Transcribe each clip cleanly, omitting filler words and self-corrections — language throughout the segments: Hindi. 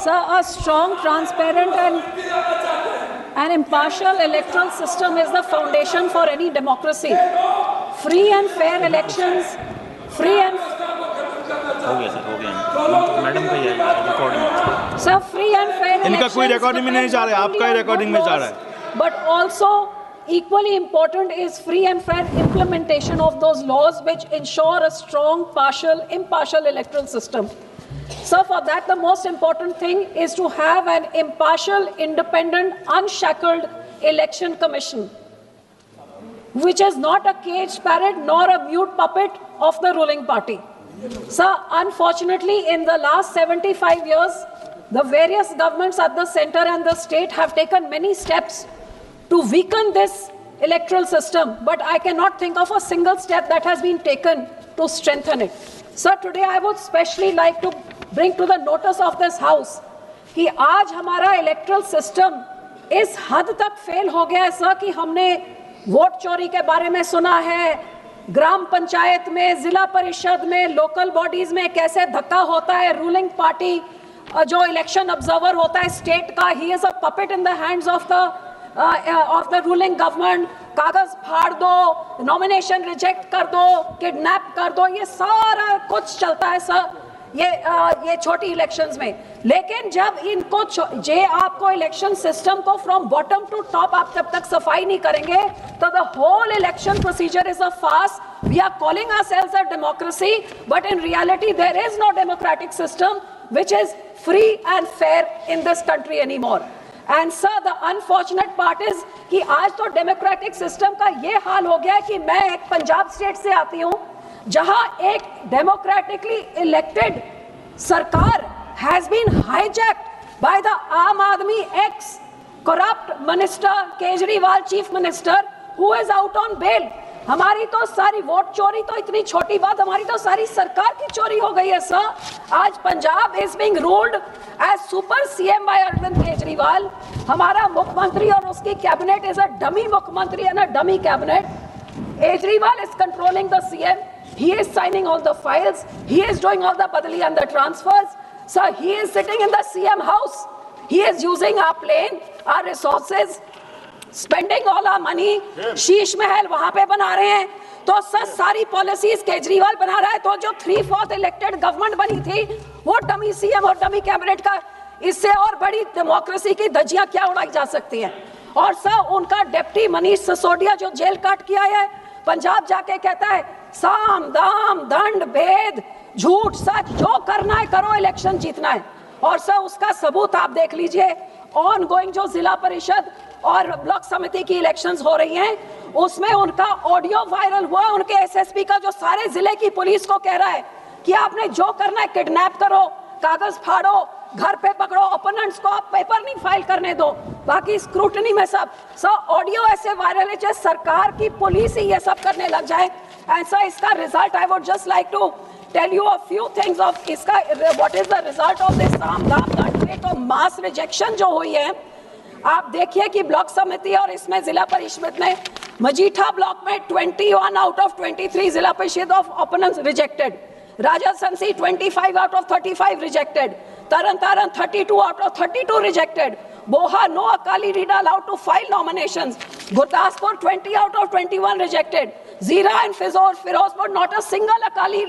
Sir, a strong, transparent and impartial electoral system is the foundation for any democracy. Free and fair elections, free and हो गया मैडम का ये recording sir, free and fair elections. इनका कोई रिकॉर्डिंग में नहीं जा रहा है, आपका ही रिकॉर्डिंग में जा रहा है. But also equally important is free and fair implementation of those laws which ensure a strong, impartial electoral system. So for that, the most important thing is to have an impartial, independent, unshackled election commission, which is not a caged parrot nor a mute puppet of the ruling party. So unfortunately, in the last 75 years, the various governments at the center and the state have taken many steps to weaken this electoral system, but I cannot think of a single step that has been taken to strengthen it. Sir, today I would especially like to bring to the notice of this House कि आज हमारा इलेक्ट्रल सिस्टम इस हद तक फेल हो गया है सर कि हमने वोट चोरी के बारे में सुना है, ग्राम पंचायत में, जिला परिषद में, लोकल बॉडीज में कैसे धक्का होता है. रूलिंग पार्टी जो इलेक्शन ऑब्जर्वर होता है स्टेट का, he is a puppet in the hands of the ruling government. कागज फाड़ दो, नॉमिनेशन रिजेक्ट कर दो, किडनैप कर दो, ये सारा कुछ चलता है सर ये छोटी इलेक्शंस में. लेकिन जब इनको आपको इलेक्शन सिस्टम को फ्रॉम बॉटम टू टॉप आप जब तक सफाई नहीं करेंगे तो the whole election procedure is a farce. We are calling ourselves a democracy, but in reality there is no democratic system which is free and fair in this country anymore. And sir, the unfortunate part is कि आज तो डेमोक्रेटिक सिस्टम का ये हाल हो गया है कि मैं एक पंजाब स्टेट से आती हूँ जहां एक डेमोक्रेटिकली इलेक्टेड सरकार has been hijacked by the Aam Aadmi ex corrupt minister Kejriwal, chief minister, who is out on bail. हमारी तो सारी वोट चोरी तो इतनी छोटी बात, हमारी तो सारी सरकार की चोरी हो गई है सर. आज Punjab is being ruled as super CM by Arvind Kejriwal. हमारा मुख्यमंत्री और उसकी कैबिनेट इज अ डमी मुख्यमंत्री and a dummy cabinet. Kejriwal is controlling the CM. He is signing all the files. He is doing all the badali and the transfers. Sir, he is sitting in the CM house. He is using our plane, our resources, spending all our money. Sheesh Mahal वहाँ पे बना रहे हैं. तो सर सारी पॉलिसीज केजरीवाल बना रहा है. तो जो 3/4 इलेक्टेड गवर्नमेंट बनी थी वो डमी सीएम और डमी कैबिनेट का, इससे और बड़ी डेमोक्रेसी की धज्जियां क्या उड़ाई जा सकती हैं. और सर उनका डिप्टी मनीष सिसोदिया जो जेल काट किया है, पंजाब जाके कहता है साम दाम दंड भेद झूठ सच जो करना है करो, इलेक्शन जीतना है. और सर उसका सबूत आप देख लीजिए. ऑन गोइंग जो जिला परिषद और ब्लॉक समिति की इलेक्शंस हो रही हैं उसमें उनका ऑडियो वायरल हुआ. उनके एसएसपी का जो सारे जिले की पुलिस को कह रहा है कि आपने जो करना है किडनैप करो, कागज फाड़ो, घर पे पकड़ो, ओपोनेंट्स को आप पेपर नहीं फाइल करने दो, बाकी स्क्रूटनी में सब. ऑडियो ऐसे वायरल है सरकार की पुलिस ही ये सब करने लग जाए. एंड सर इसका result I would just like to tell you a few things of इसका what is the result of this साम दाम दंड भेद और मास रिजेक्शन जो हुई है. आप देखिए कि ब्लॉक समिति और इसमें जिला परिषद में मजीठा ब्लॉक में 21 आउट ऑफ 23 जिला परिषद of opponents rejected. Rajasthan 25 out of 35 rejected. Taran 32 out of 32 rejected. Boha, no Akali leader allowed to file nominations. Gurdaspur 20 out of 21 rejected. Zira and Firozpur, not a single Akali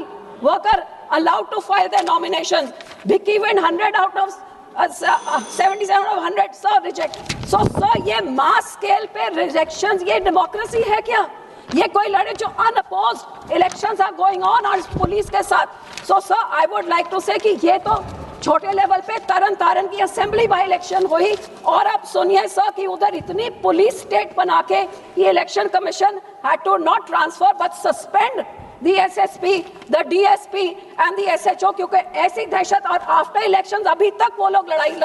worker allowed to file their nominations. Vicky Wind 100 out of 77 out of 100 sir reject. So sir ये mass scale पे rejections ये democracy है क्या? ये कोई लड़े जो unopposed elections are going on और पुलिस के साथ. So sir I would like to say कि ये तो छोटे लेवल पे तरन की असेंबली बाई इलेक्शन हुई और अब सुनिए सर कि उधर इतनी पुलिस स्टेट बना के ये election commission had to not transfer but suspend the SSP, the DSP and the SHO, क्योंकि ऐसी दहशत और आफ्टर इलेक्शंस अभी तक वो लोग लड़ाई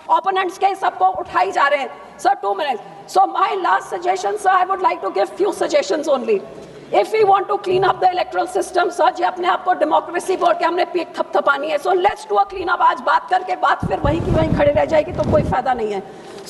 ओपोनेंट्स के सबको उठाई जा रहे हैं. Sir 2 minutes. So my last suggestion sir I would like to give few suggestions only. If we want to clean up the electoral system, sir जी अपने आप को डेमोक्रेसी बोल के हमने पीठ थपथपानी है. So let's do a clean up. आज बात करके बात फिर वहीं की वहीं खड़े रह जाएगी तो कोई फायदा नहीं है.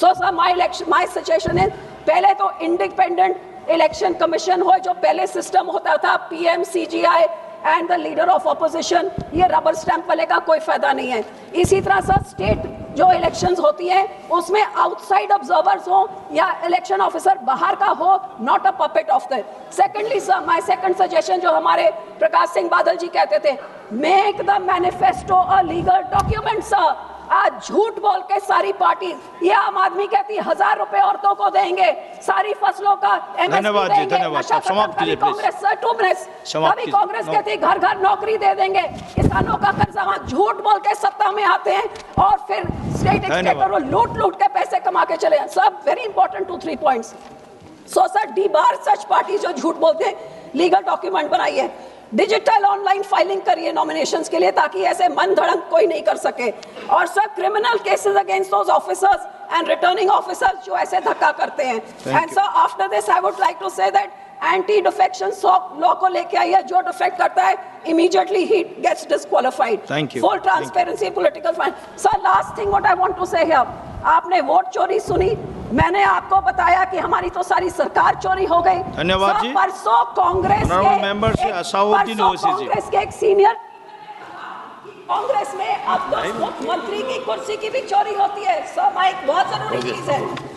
So sir my suggestion is पहले तो इंडिपेंडेंट इलेक्शन कमीशन हो जो पहले सिस्टम होता था, PM, CGI, and the leader of opposition, ये रबर स्टैंप वाले का कोई फायदा नहीं है। इसी तरह सर स्टेट जो इलेक्शंस होती हैं उसमें आउटसाइड ऑब्जर्वर्स हो या इलेक्शन ऑफिसर बाहर का हो, not a puppet of the. Secondly sir, my second suggestion जो हमारे प्रकाश सिंह बादल जी कहते थे, make the manifesto a legal document sir. आज झूठ बोल के सारी पार्टी, ये आम आदमी कहती 1000 रुपए औरतों को देंगे, सारी फसलों का धन्यवाद जी, धन्यवाद। समाप्त कीजिए प्लीज। कांग्रेस सर 2 मिनट्स, समाप्त कभी कीजिए। कांग्रेस कहती घर घर नौकरी दे देंगे, किसानों का कर्जा, वहां झूठ बोल के सत्ता में आते हैं और फिर स्टेट एक्सपेक्टर वो लूट लूट के पैसे कमा के चले। सब very important 2-3 points. So sir debar such party जो झूठ बोलते हैं, लीगल डॉक्यूमेंट बनाइए, डिजिटल ऑनलाइन फाइलिंग करिए नॉमिनेशंस के लिए ताकि ऐसे मन धड़क कोई नहीं कर सके। और sir criminal cases against those officers and returning officers जो ऐसे धक्का करते हैं। And sir after this I would like to say that anti defection law को लेके आइए, जो डिफेक्ट करता है इमीडिएटली ही gets disqualified. Thank you. Full transparency, political fine. Sir last thing what I want to say here, आपने वोट चोरी सुनी, मैंने आपको बताया कि हमारी तो सारी सरकार चोरी हो गई। धन्यवाद जी। परसों कांग्रेस के एक सीनियर कांग्रेस में अब तो मुख्यमंत्री की कुर्सी की भी चोरी होती है। सर माइक बहुत जरूरी चीज है।